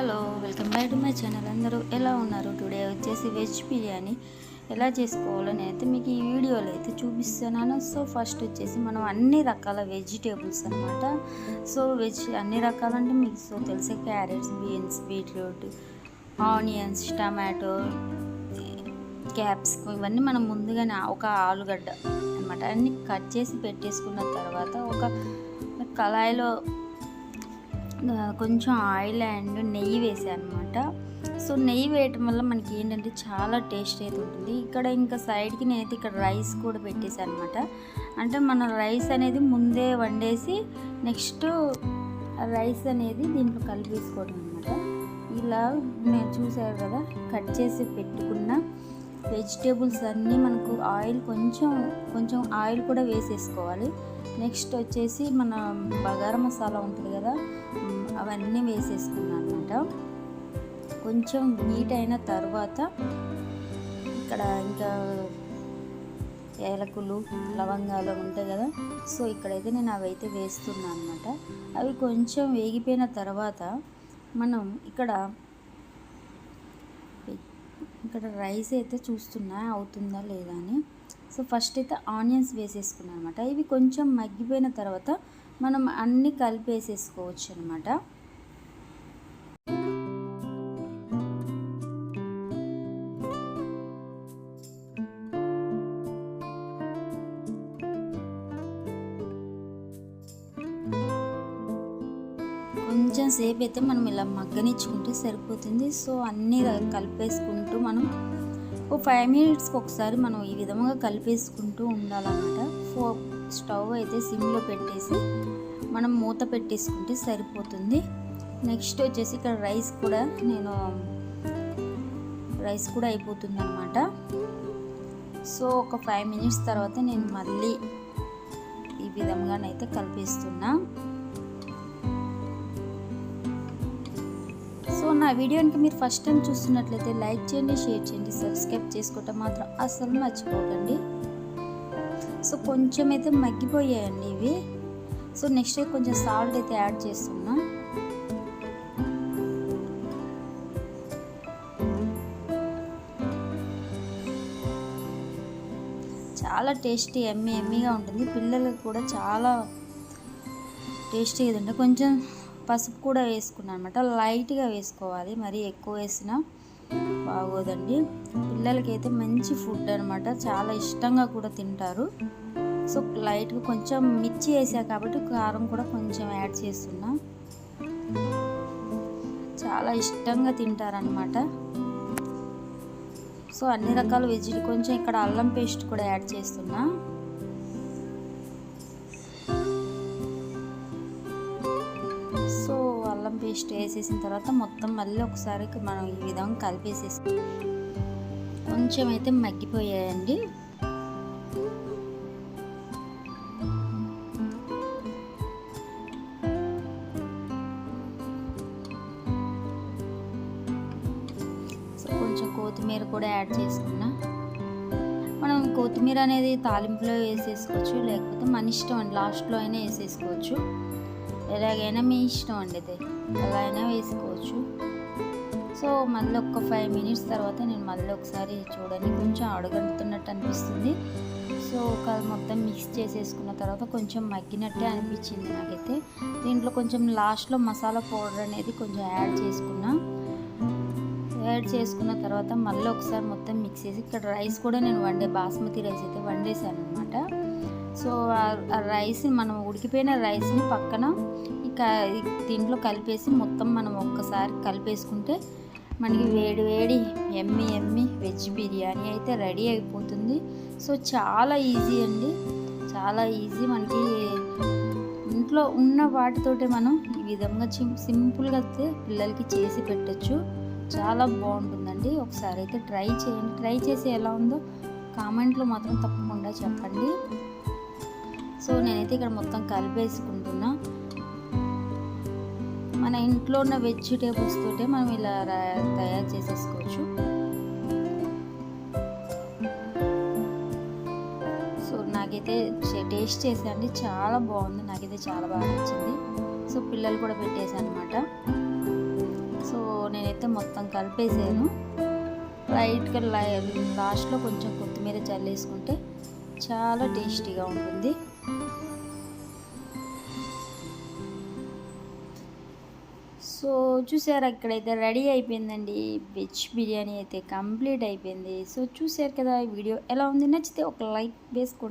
Hello, welcome back to my channel. అందరూ ఎలా ఉన్నారు? టుడే వచ్చేసి వెజ్ బిర్యానీ ఎలా చేసుకోవాలో నేనైతే మీకు ఈ వీడియోలో అయితే చూపిస్తున్నాను. సో ఫస్ట్ వచ్చేసి మనం అన్ని రకాల వెజిటేబుల్స్ అనమాట. సో వెజ్ అన్ని రకాలంటే మీకు సో తెలిసే carrots, beans, beetroot, onions, tomato, capsicum ఇవన్నీ మనం ముందుగానే ఒక ఆలుగడ్డ అనమాట అన్నీ కట్ చేసి పెట్టేసుకున్న తర్వాత ఒక కళాయిలో కొంచెం ఆయిల్ అండ్ నెయ్యి వేసాను అనమాట. సో నెయ్యి వేయటం వల్ల మనకి ఏంటంటే చాలా టేస్ట్ అయితే ఉంటుంది. ఇక్కడ ఇంకా సైడ్కి నేనైతే ఇక్కడ రైస్ కూడా పెట్టేసాను అనమాట. అంటే మన రైస్ అనేది ముందే వండేసి నెక్స్ట్ రైస్ అనేది దీంట్లో కలిపేసుకోవడం అనమాట. ఇలా నేను చూసారు కదా, కట్ చేసి పెట్టుకున్న వెజిటేబుల్స్ అన్నీ మనకు ఆయిల్ కొంచెం ఆయిల్ కూడా వేసేసుకోవాలి. నెక్స్ట్ వచ్చేసి మన బగారా మసాలా ఉంటుంది కదా, అవన్నీ వేసేసుకున్నాను అనమాట. కొంచెం హీట్ అయిన తర్వాత ఇక్కడ ఇంకా ఏలకులు, లవంగాలు ఉంటాయి కదా, సో ఇక్కడైతే నేను అవి అయితే వేస్తున్నాను అనమాట. అవి కొంచెం వేగిపోయిన తర్వాత మనం ఇక్కడ రైస్ అయితే చూస్తున్నా అవుతుందా లేదా అని. సో ఫస్ట్ అయితే ఆనియన్స్ వేసేసుకున్నాను అనమాట. ఇవి కొంచెం మగ్గిపోయిన తర్వాత మనం అన్నీ కలిపేసేసుకోవచ్చు అనమాట. కొంచెం సేపు అయితే మనం ఇలా మగ్గనిచ్చుకుంటే సరిపోతుంది. సో అన్నీ కలిపేసుకుంటూ మనం ఒక 5 మినిట్స్కి ఒకసారి మనం ఈ విధంగా కలిపేసుకుంటూ ఉండాలన్నమాట. స్టవ్ అయితే సిమ్లో పెట్టేసి మనం మూత పెట్టేసుకుంటే సరిపోతుంది. నెక్స్ట్ వచ్చేసి ఇక్కడ రైస్ కూడా అయిపోతుంది అనమాట. సో ఒక 5 మినిట్స్ తర్వాత నేను మళ్ళీ ఈ విధంగానైతే కలిపేస్తున్నా. సో నా వీడియోకి మీరు ఫస్ట్ టైం చూస్తున్నట్లయితే లైక్ చేయండి, షేర్ చేయండి, సబ్స్క్రైబ్ చేసుకోవటం మాత్రం అస్సలు మర్చిపోకండి. సో కొంచెం అయితే మగ్గిపోయాయండి ఇవి. సో నెక్స్ట్ కొంచెం సాల్ట్ అయితే యాడ్ చేస్తున్నా. చాలా టేస్టీ ఎమ్మీగా ఉంటుంది. పిల్లలకు కూడా చాలా టేస్టీగా ఉంటుంది. కొంచెం పసుపు కూడా వేసుకున్నాను అనమాట. లైట్గా వేసుకోవాలి, మరీ ఎక్కువ వేసినా బాగోదండి. పిల్లలకైతే మంచి ఫుడ్ అనమాట, చాలా ఇష్టంగా కూడా తింటారు. సో లైట్గా కొంచెం మిర్చి వేసా కాబట్టి కారం కూడా కొంచెం యాడ్ చేస్తున్నా. చాలా ఇష్టంగా తింటారనమాట. సో అన్ని రకాల వెజిటేబుల్ కొంచెం ఇక్కడ అల్లం పేస్ట్ కూడా యాడ్ చేస్తున్నా. సో అల్లం పేస్ట్ వేసేసిన తర్వాత మొత్తం మళ్ళీ ఒకసారి మనం ఈ విధంగా కలిపేసేసి కొంచెం అయితే మగ్గిపోయాయండి. సో కొంచెం కొత్తిమీర కూడా యాడ్ చేసుకున్నా. మనం కొత్తిమీర అనేది తాలింపులో వేసేసుకోవచ్చు, లేకపోతే మన ఇష్టం అండి, లాస్ట్లో అయినా వేసేసుకోవచ్చు. ఎలాగైనా మీ ఇష్టం అండి, ఇది ఎలా అయినా వేసుకోవచ్చు. సో మళ్ళీ ఒక 5 మినిట్స్ తర్వాత నేను మళ్ళీ ఒకసారి చూడండి, కొంచెం అడుగంటుతున్నట్టు అనిపిస్తుంది. సో మొత్తం మిక్స్ చేసేసుకున్న తర్వాత కొంచెం మగ్గినట్టే అనిపించింది నాకైతే. దీంట్లో కొంచెం లాస్ట్లో మసాలా పౌడర్ అనేది కొంచెం యాడ్ చేసుకున్న తర్వాత మళ్ళీ ఒకసారి మొత్తం మిక్స్ చేసి ఇక్కడ రైస్ కూడా నేను బాస్మతి రైస్ అయితే వండేసాను అనమాట. సో ఆ రైస్ని మనం ఉడికిపోయిన రైస్ని పక్కన ఇక దీంట్లో కలిపేసి మొత్తం మనం ఒక్కసారి కలిపేసుకుంటే మనకి వేడి ఎమ్మి వెజ్ బిర్యానీ అయితే రెడీ అయిపోతుంది. సో చాలా ఈజీ అండి, చాలా ఈజీ. మనకి ఇంట్లో ఉన్న వాటితోటే మనం ఈ విధంగా సింపుల్గా అయితే పిల్లలకి చేసి పెట్టచ్చు. చాలా బాగుంటుందండి. ఒకసారి అయితే ట్రై చేయండి. ట్రై చేసి ఎలా ఉందో కామెంట్లో మాత్రం తప్పకుండా చెప్పండి. సో నేనైతే ఇక్కడ మొత్తం కలిపేసుకుంటున్నా. మన ఇంట్లో ఉన్న వెజిటేబుల్స్ తోటే మనం ఇలా తయారు చేసేసుకోవచ్చు. సో నాకైతే టేస్ట్ చేసాండి, చాలా బాగుంది, నాకైతే చాలా బాగా నచ్చింది. సో పిల్లలు కూడా పెట్టేసాను అనమాట. సో అయితే మొత్తం కలిపేసాను. లైట్గా లాస్ట్లో కొంచెం కొత్తిమీర చల్లేసుకుంటే చాలా టేస్టీగా ఉంటుంది. సో చూసారా, ఇక్కడైతే రెడీ అయిపోయిందండి. వెజ్ బిర్యానీ అయితే కంప్లీట్ అయిపోయింది. సో చూసారు కదా, ఈ వీడియో ఎలా ఉంది, నచ్చితే ఒక లైక్ వేసుకోండి.